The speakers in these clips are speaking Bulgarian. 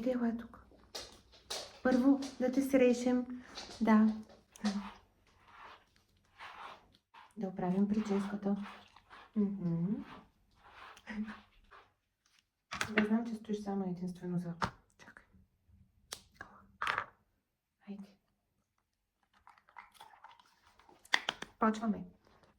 Айде, ела тук. Първо да те срещем. Да. Да оправим прическата. Да знам, че стоиш само единствено за... Чакай. Айде. Почваме.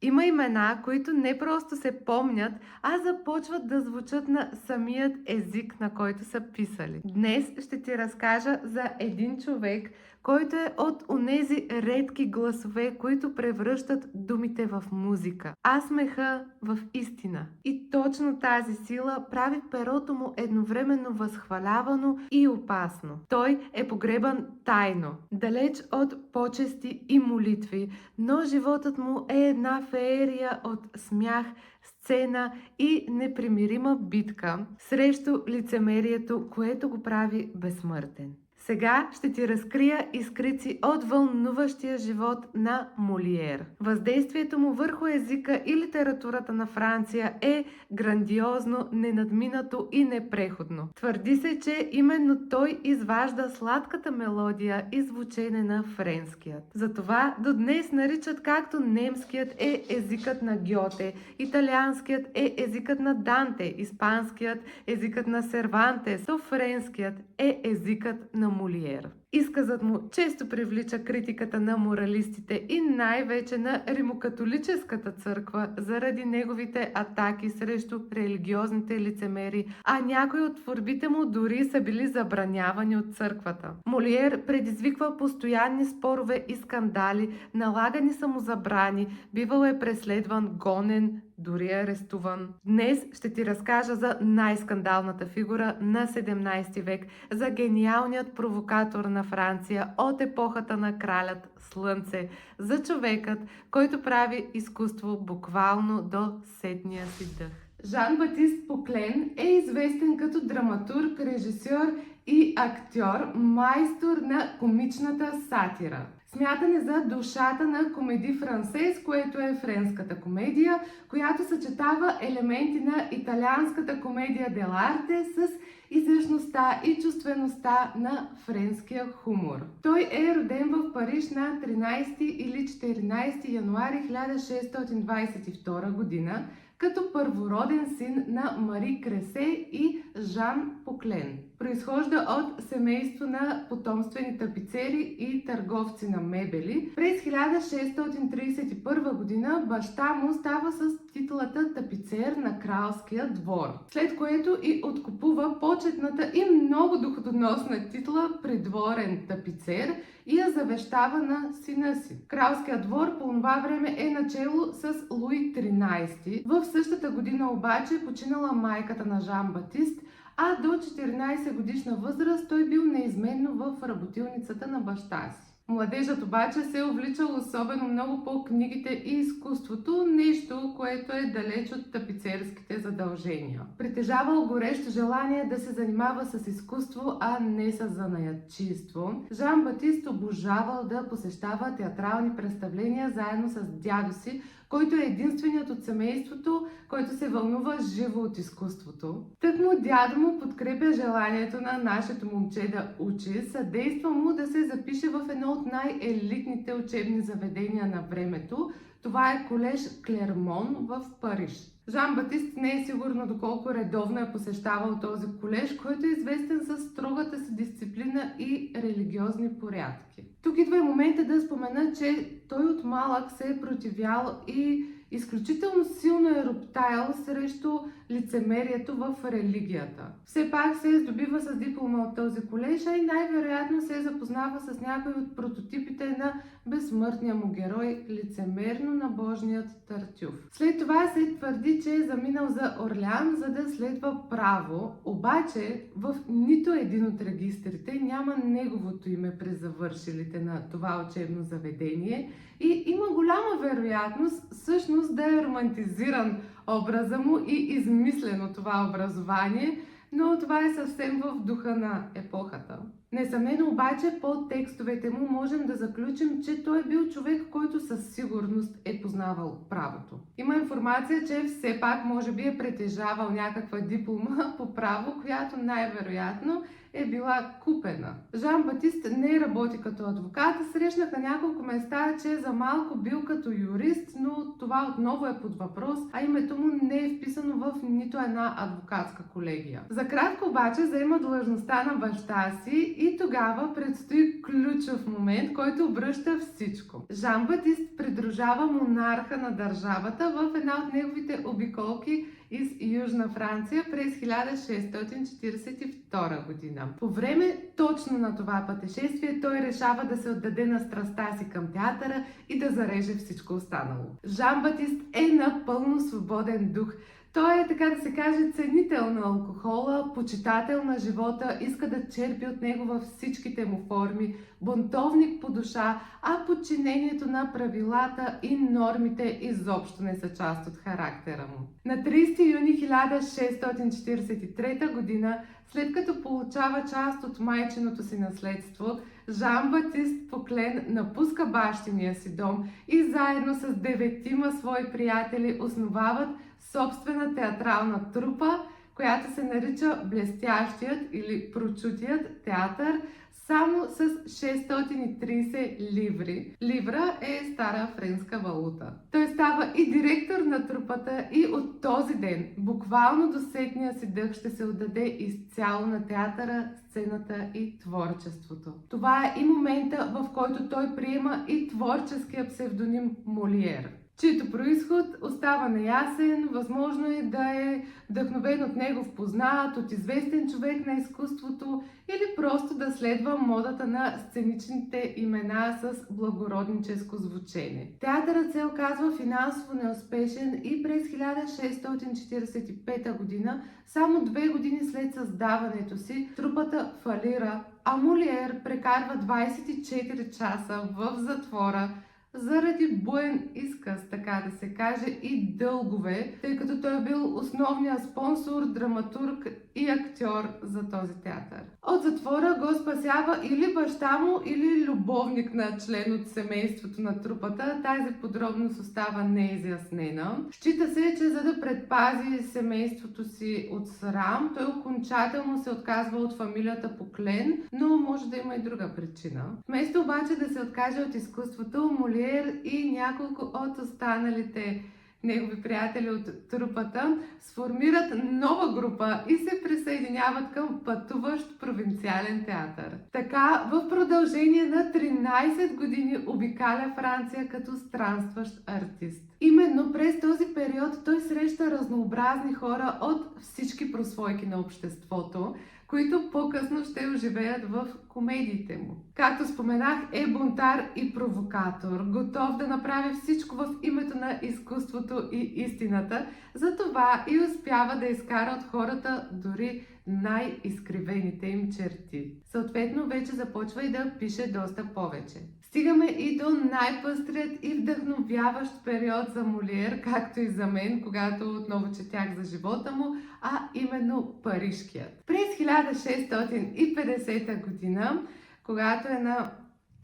Има имена, които не просто се помнят, а започват да звучат на самият език, на който са писали. Днес ще ти разкажа за един човек, който е от онези редки гласове, които превръщат думите в музика, а смеха в истина. И точно тази сила прави перото му едновременно възхвалявано и опасно. Той е погребан тайно, далеч от почести и молитви, но животът му е една феерия от смях, сцена и непримирима битка срещу лицемерието, което го прави безсмъртен. Сега ще ти разкрия изкрици от вълнуващия живот на Молиер. Въздействието му върху езика и литературата на Франция е грандиозно, ненадминато и непреходно. Твърди се, че именно той изважда сладката мелодия и звучене на френският. Затова до днес наричат както немският е езикът на Гьоте, италианският е езикът на Данте, испанският езикът на Сервантес, то френският е езикът на Молиер. Изказът му често привлича критиката на моралистите и най-вече на римокатолическата църква заради неговите атаки срещу религиозните лицемери, а някои от творбите му дори са били забранявани от църквата. Молиер предизвиква постоянни спорове и скандали, налагани са му забрани, бивал е преследван, гонен, дори арестуван. Днес ще ти разкажа за най-скандалната фигура на 17 век, за гениалният провокатор на Франция от епохата на кралят Слънце, за човекът, който прави изкуство буквално до сетния си дъх. Жан-Батист Поклен е известен като драматург, режисьор и актьор, майстор на комичната сатира. Смятан е за душата на Комеди Франсез, което е френската комедия, която съчетава елементи на италианската комедия дел'арте с изящността и чувствеността на френския хумор. Той е роден в Париж на 13 или 14 януари 1622 година, като първороден син на Мари Кресе и Жан Поклен. Произхожда от семейство на потомствени тапицери и търговци на мебели. През 1631 година баща му става с титулата тапицер на кралския двор, след което и откупува почетната и много доходоносна титла придворен тапицер и я завещава на сина си. Кралският двор по това време е начело с Луи XIII. В същата година обаче починала майката на Жан-Батист, а до 14 годишна възраст той бил неизменно в работилницата на баща си. Младежът обаче се е увличал особено много по книгите и изкуството, нещо, което е далеч от тапицерските задължения. Притежавал горещо желание да се занимава с изкуство, а не с занаятчийство. Жан-Батист обожавал да посещава театрални представления заедно с дядо си, който е единственият от семейството, който се вълнува живо от изкуството. Тъкмо дядо му подкрепя желанието на нашето момче да учи, съдейства му да се запише в едно от най-елитните учебни заведения на времето. Това е колеж Клермон в Париж. Жан-Батист не е сигурно доколко редовно е посещавал този колеж, който е известен за строгата си дисциплина и религиозни порядки. Тук идва и момента да спомена, че той от малък се е противял и изключително силно е роптаял срещу лицемерието в религията. Все пак се здобива с диплома от този колеж, а и най-вероятно се запознава с някои от прототипите на безсмъртния му герой, лицемерно набожният Тартюф. След това се твърди, че е заминал за Орлеан, за да следва право, обаче в нито един от регистрите няма неговото име през завършилите на това учебно заведение и има голяма вероятност всъщност да е романтизиран образа му и измислено това образование, но това е съвсем в духа на епохата. Несъмнено обаче по текстовете му можем да заключим, че той е бил човек, който със сигурност е познавал правото. Има информация, че все пак може би е притежавал някаква диплома по право, която най-вероятно е била купена. Жан Батист не работи като адвокат. Срещнах на няколко места, че за малко бил като юрист, но това отново е под въпрос, а името му не е вписано в нито една адвокатска колегия. За кратко обаче заема длъжността на баща си и тогава предстои ключов момент, който обръща всичко. Жан Батист придружава монарха на държавата в една от неговите обиколки из Южна Франция през 1642 година. По време точно на това пътешествие той решава да се отдаде на страстта си към театъра и да зареже всичко останало. Жан Батист е напълно свободен дух. Той е, така да се каже, ценител на алкохола, почитател на живота, иска да черпи от него във всичките му форми, бунтовник по душа, а подчинението на правилата и нормите изобщо не са част от характера му. На 30 юни 1643 година, след като получава част от майчиното си наследство, Жан Батист Поклен напуска бащиния си дом и заедно с 9 свои приятели основават собствена театрална трупа, която се нарича Блестящият или Прочутият театър, само с 630 ливри. Ливра е стара френска валута. Той става и директор на трупата и от този ден, буквално до сетния си дъх, ще се отдаде изцяло на театъра, сцената и творчеството. Това е и момента, в който той приема и творческия псевдоним Молиер, чието произход остава неясен. Възможно е да е вдъхновен от негов познат, от известен човек на изкуството или просто да следва модата на сценичните имена с благородническо звучене. Театърът се оказва финансово неуспешен и през 1645 година, само 2 години след създаването си, трупата фалира, а Молиер прекарва 24 часа в затвора заради буен изказ, така да се каже, и дългове, тъй като той е бил основният спонсор, драматург и актьор за този театър. От затвора го спасява или баща му, или любовник на член от семейството на трупата. Тази подробност остава неизяснена. Счита се, че за да предпази семейството си от срам, той окончателно се отказва от фамилията Поклен, но може да има и друга причина. Вместо обаче да се откаже от изкуството, Молиер и няколко от останалите негови приятели от трупата сформират нова група и се присъединяват към пътуващ провинциален театър. Така, в продължение на 13 години обикаля Франция като странстващ артист. Именно през този период той среща разнообразни хора от всички прослойки на обществото, които по-късно ще оживеят в комедиите му. Както споменах, е бунтар и провокатор, готов да направи всичко в името на изкуството и истината, затова и успява да изкара от хората дори най-изкривените им черти. Съответно, вече започва и да пише доста повече. Стигаме и до най-пъстрият и вдъхновяващ период за Молиер, както и за мен, когато отново четях за живота му, а именно парижкият. През 1650 година, когато е на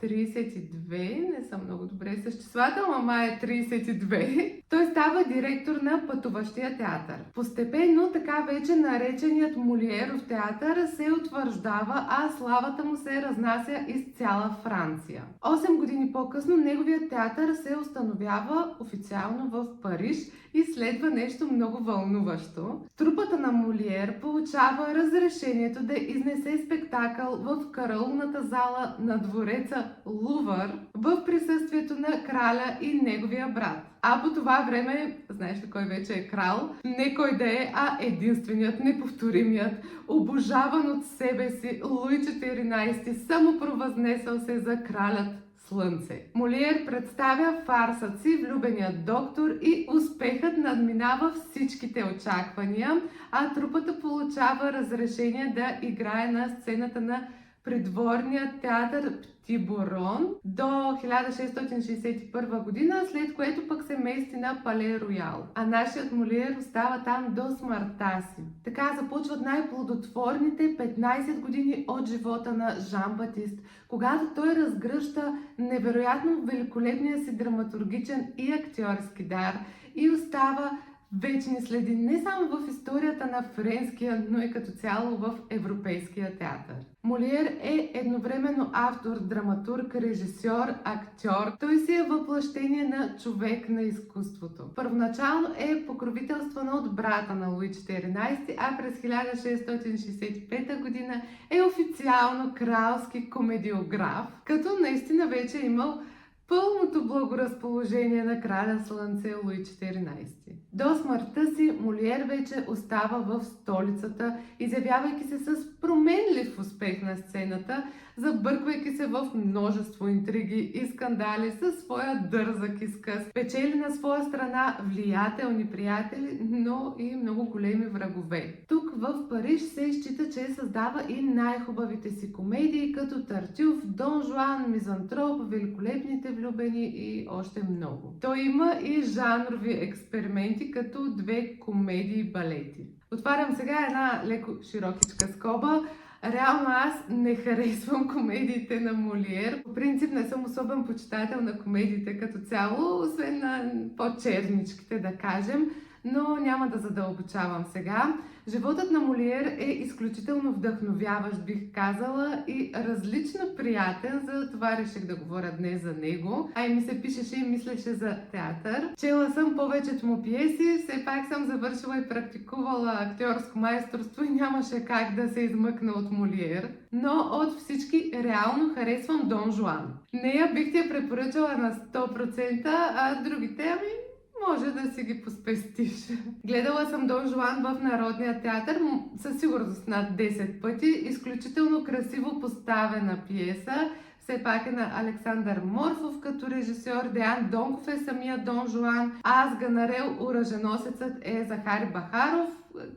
32, не съм много добре с числата, ама е 32, той става директор на пътуващия театър. Постепенно така вече нареченият Молиеров театър се утвърждава, а славата му се разнася из цяла Франция. 8 години по-късно неговият театър се установява официално в Париж и следва нещо много вълнуващо. Трупата на Молиер получава разрешението да изнесе спектакъл в караулната зала на двореца Лувър в присъствието на краля и неговия брат. А по това време, знаеш ли кой вече е крал? Не кой да е, а единственият, неповторимият, обожаван от себе си Луи XIV, самопровъзнесъл се за кралят Слънце. Молиер представя фарсът си Влюбеният доктор и успехът надминава всичките очаквания, а трупата получава разрешение да играе на сцената на придворния театър Тибурон до 1661 година, след което пък се мести на Пале Роял. А нашият Молиер остава там до смъртта си. Така започват най-плодотворните 15 години от живота на Жан Батист, когато той разгръща невероятно великолепния си драматургичен и актьорски дар и остава вечни следи не само в историята на френския, но и като цяло в европейския театър. Молиер е едновременно автор, драматург, режисьор, актьор. Той си е въплъщение на човек на изкуството. Първоначално е покровителстван от брата на Луи XIV, а през 1665 година е официално кралски комедиограф, като наистина вече е имал пълното благоразположение на краля Слънце Луи XIV. До смъртта си Молиер вече остава в столицата, изявявайки се с променлив успех на сцената, забърквайки се в множество интриги и скандали със своя дързък изказ. Печели на своя страна влиятелни приятели, но и много големи врагове. Тук в Париж се счита, че създава и най-хубавите си комедии, като Тартюф, Дон Жуан, Мизантроп, Великолепните влюбени и още много. Той има и жанрови експерименти, като две комедии-балети. Отварям сега една леко широкичка скоба. Реално аз не харесвам комедиите на Молиер. По принцип не съм особен почитател на комедиите като цяло, освен на по-черничките, да кажем, но няма да задълбочавам сега. Животът на Молиер е изключително вдъхновяващ, бих казала, и различно приятен, за това реших да говоря днес за него. А и ми се пишеше и мислеше за театър. Чела съм повечето му пиеси, все пак съм завършила и практикувала актьорско майсторство и нямаше как да се измъкна от Молиер. Но от всички реално харесвам Дон Жуан. Нея бих ти я препоръчала на 100%, а другите, може да си ги поспестиш. Гледала съм Дон Жуан в Народния театър със сигурност над 10 пъти. Изключително красиво поставена пиеса. Все пак е на Александър Морфов като режисьор, Деян Донков е самия Дон Жуан, а Сганарел оръженосецът е Захари Бахаров.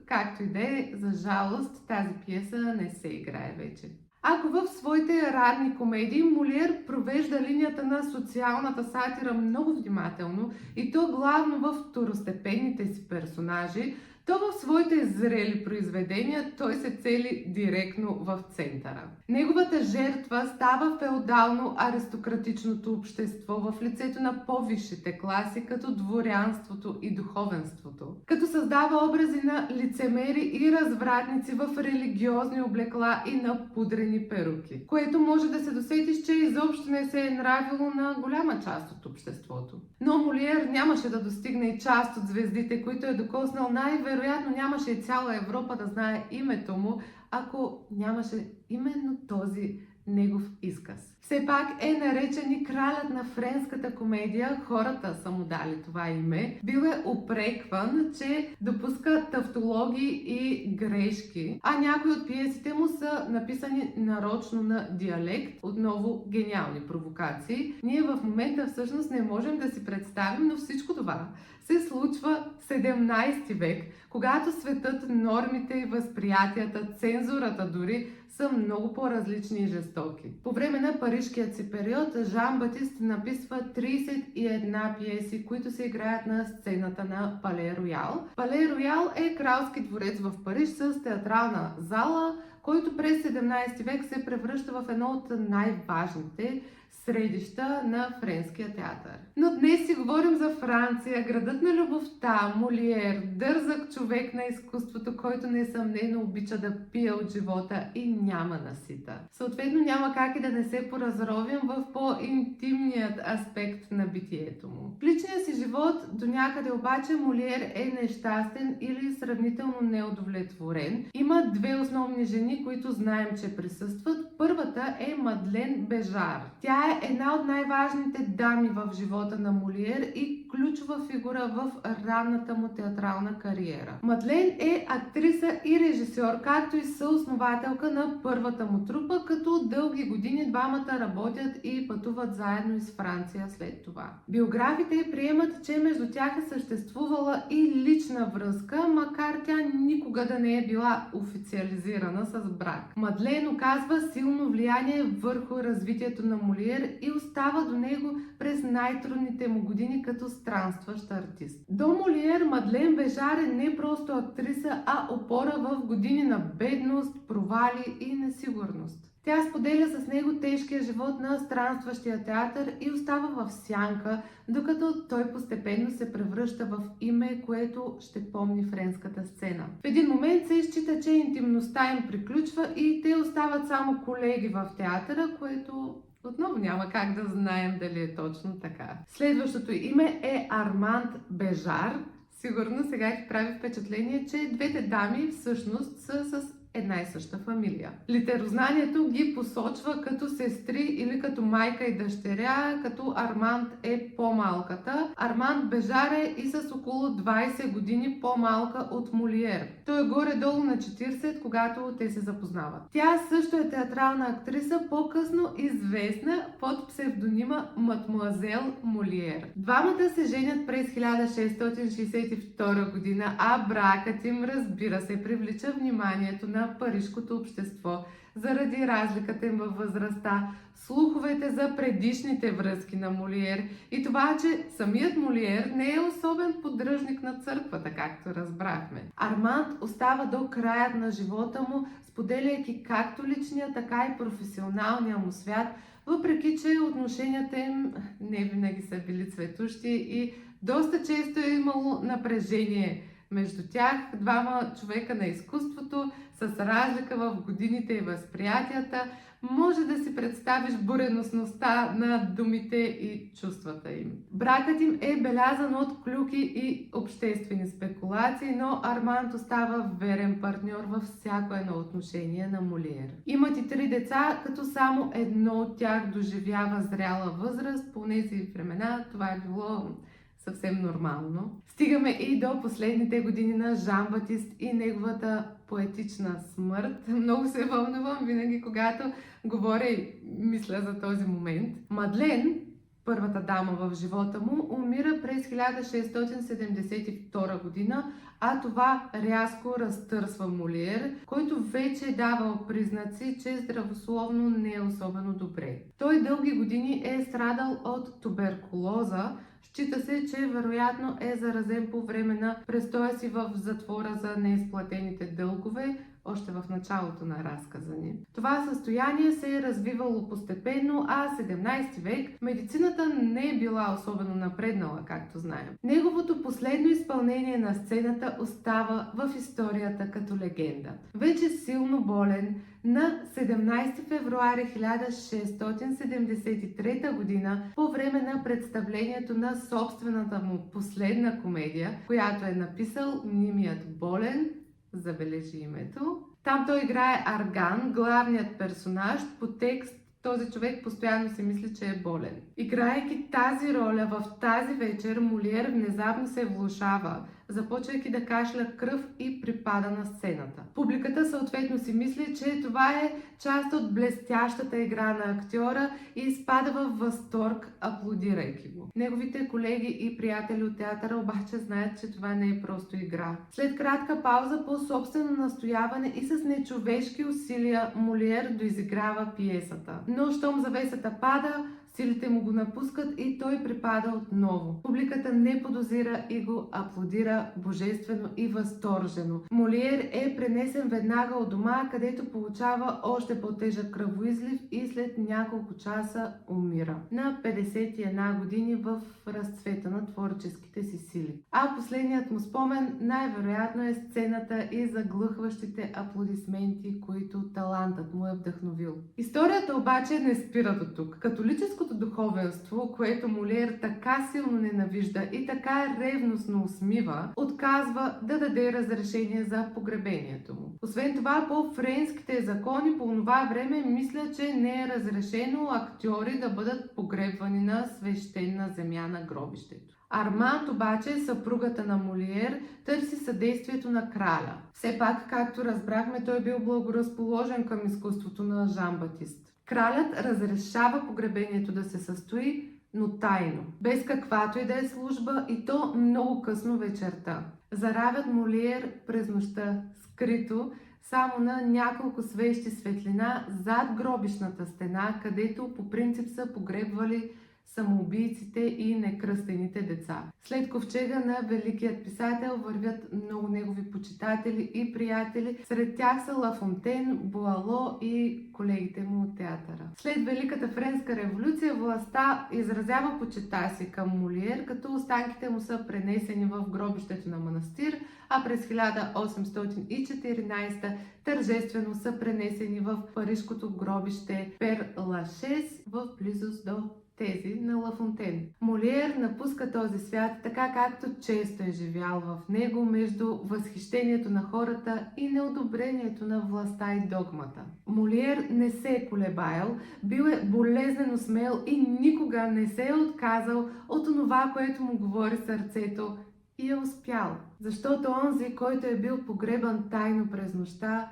Както и да е, за жалост тази пиеса не се играе вече. Ако в своите ранни комедии Молиер провежда линията на социалната сатира много внимателно и то главно в второстепенните си персонажи, то в своите зрели произведения той се цели директно в центъра. Неговата жертва става феодално-аристократичното общество в лицето на по-висшите класи, като дворянството и духовенството. Като създава образи на лицемери и развратници в религиозни облекла и на пудрени перуки, което може да се досетиш, че изобщо не се е нравило на голяма част от обществото. Но Молиер нямаше да достигне и част от звездите, които е докоснал вероятно нямаше и цяла Европа да знае името му, ако нямаше именно този негов изказ. Все пак е наречен и кралят на френската комедия, хората са му дали това име. Бил е упрекван, че допуска тавтологии и грешки, а някои от пиесите му са написани нарочно на диалект. Отново гениални провокации. Ние в момента всъщност не можем да си представим, но всичко това се случва в 17 век, когато светът, нормите и възприятията, цензурата дори са много по-различни и жестоки. По време на парижкият си период Жан Батист написва 31 пиеси, които се играят на сцената на Пале Роял. Пале Роял е кралски дворец в Париж с театрална зала, който през 17 век се превръща в едно от най-важните средища на френския театър. Но днес си говорим за Франция, градът на любовта, Молиер, дързък човек на изкуството, който несъмнено обича да пие от живота и няма насита. Съответно няма как и да не се поразровим в по-интимният аспект на битието му. В личния си живот до някъде обаче Молиер е нещастен или сравнително неудовлетворен. Има две основни жени, които знаем, че присъстват. Първата е Мадлен Бежар. Тя е една от най-важните дами в живота на Молиер и ключова фигура в ранната му театрална кариера. Мадлен е актриса и режисьор, както и съоснователка на първата му трупа, като дълги години двамата работят и пътуват заедно из Франция след това. Биографите приемат, че между тях е съществувала и лична връзка, макар тя никога да не е била официализирана с брак. Мадлен оказва силно влияние върху развитието на Молиер и остава до него през най-трудните му години като странстващ артист. До Молиер Мадлен Бежар е не просто актриса, а опора в години на бедност, провали и несигурност. Тя споделя с него тежкия живот на странстващия театър и остава в сянка, докато той постепенно се превръща в име, което ще помни френската сцена. В един момент се изчита, че интимността им приключва и те остават само колеги в театъра, което отново няма как да знаем дали е точно така. Следващото име е Арманд Бежар. Сигурно сега ти прави впечатление, че двете дами всъщност са с една и съща фамилия. Литерознанието ги посочва като сестри или като майка и дъщеря, като Арманд е по-малката. Арманд Бежар е и с около 20 години по-малка от Молиер. Той е горе-долу на 40, когато те се запознават. Тя също е театрална актриса, по-късно известна под псевдонима Мадмуазел Молиер. Двамата се женят през 1662 година, а бракът им, разбира се, привлича вниманието на парижкото общество заради разликата им във възрастта, слуховете за предишните връзки на Молиер и това, че самият Молиер не е особен поддръжник на църквата, както разбрахме. Арманд остава до края на живота му, споделяйки както личния, така и професионалния му свят, въпреки че отношенията им не винаги са били цветущи и доста често е имало напрежение между тях, двама човека на изкуството, с разлика в годините и възприятията. Може да си представиш буреносността на думите и чувствата им. Бракът им е белязан от клюки и обществени спекулации, но Арманд остава верен партньор във всяко едно отношение на Молиер. Имат и 3 деца, като само едно от тях доживява зряла възраст. По тези времена това е било съвсем нормално. Стигаме и до последните години на Жан Батист и неговата поетична смърт. Много се вълнувам винаги, когато говоря и мисля за този момент. Мадлен, първата дама в живота му, умира през 1672 година, а това рязко разтърсва Молиер, който вече е давал признаци, че здравословно не е особено добре. Той дълги години е страдал от туберкулоза. Счита се, че вероятно е заразен по време на престоя си в затвора за неизплатените дългове, още в началото на разказа ни. Това състояние се е развивало постепенно, а 17 век медицината не е била особено напреднала, както знаем. Неговото последно изпълнение на сцената остава в историята като легенда. Вече силно болен, на 17 февруари 1673 година, по време на представлението на собствената му последна комедия, която е написал Нимият болен, забележи името. Там той играе Арган, главният персонаж. По текст този човек постоянно си мисли, че е болен. Играйки тази роля в тази вечер, Молиер внезапно се влошава, започвайки да кашля кръв и припада на сцената. Публиката съответно си мисли, че това е част от блестящата игра на актьора и изпада в възторг, аплодирайки го. Неговите колеги и приятели от театъра обаче знаят, че това не е просто игра. След кратка пауза, по собствено настояване и с нечовешки усилия, Молиер доизиграва пиесата. Но щом завесата пада, силите му го напускат и той припада отново. Публиката не подозира и го аплодира божествено и възторжено. Молиер е пренесен веднага от дома, където получава още по-тежък кръвоизлив и след няколко часа умира. На 51 години в разцвета на творческите си сили. А последният му спомен най-вероятно е сцената и заглъхващите аплодисменти, които талантът му е вдъхновил. Историята обаче не спира до тук. Католическото духовенство, което Молиер така силно ненавижда и така ревностно усмива, отказва да даде разрешение за погребението му. Освен това, по френските закони по това време мисля, че не е разрешено актьори да бъдат погребвани на свещена земя на гробището. Арманд обаче, съпругата на Молиер, търси съдействието на краля. Все пак, както разбрахме, той бил благоразположен към изкуството на Жан Батист. Кралят разрешава погребението да се състои, но тайно, без каквато и да е служба, и то много късно вечерта. Заравят Молиер през нощта, скрито, само на няколко свещи светлина зад гробищната стена, където по принцип са погребвали самоубийците и некръстените деца. След ковчега на великият писател вървят много негови почитатели и приятели. Сред тях са Ла Фонтен, Буало и колегите му от театъра. След Великата френска революция властта изразява почита си към Молиер, като останките му са пренесени в гробището на манастир, а през 1814 тържествено са пренесени в парижкото гробище Пер Лашес в близост до тези на Ла Фонтен. Молиер напуска този свят така, както често е живял в него, между възхищението на хората и неодобрението на властта и догмата. Молиер не се е колебаял, бил е болезнено смел и никога не се е отказал от онова, което му говори сърцето, и е успял. Защото онзи, който е бил погребан тайно през нощта,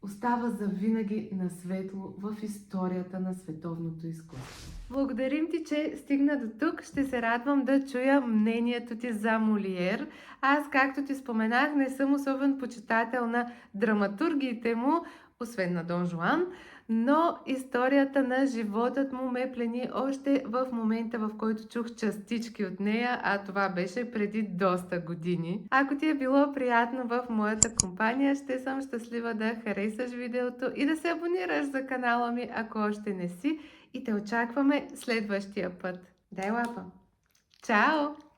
остава завинаги на светло в историята на световното изкуство. Благодарим ти, че стигна до тук. Ще се радвам да чуя мнението ти за Молиер. Аз, както ти споменах, не съм особен почитател на драматургиите му, освен на Дон Жуан, но историята на животът му ме плени още в момента, в който чух частички от нея, а това беше преди доста години. Ако ти е било приятно в моята компания, ще съм щастлива да харесаш видеото и да се абонираш за канала ми, ако още не си, и те очакваме следващия път. Дай лапа! Чао!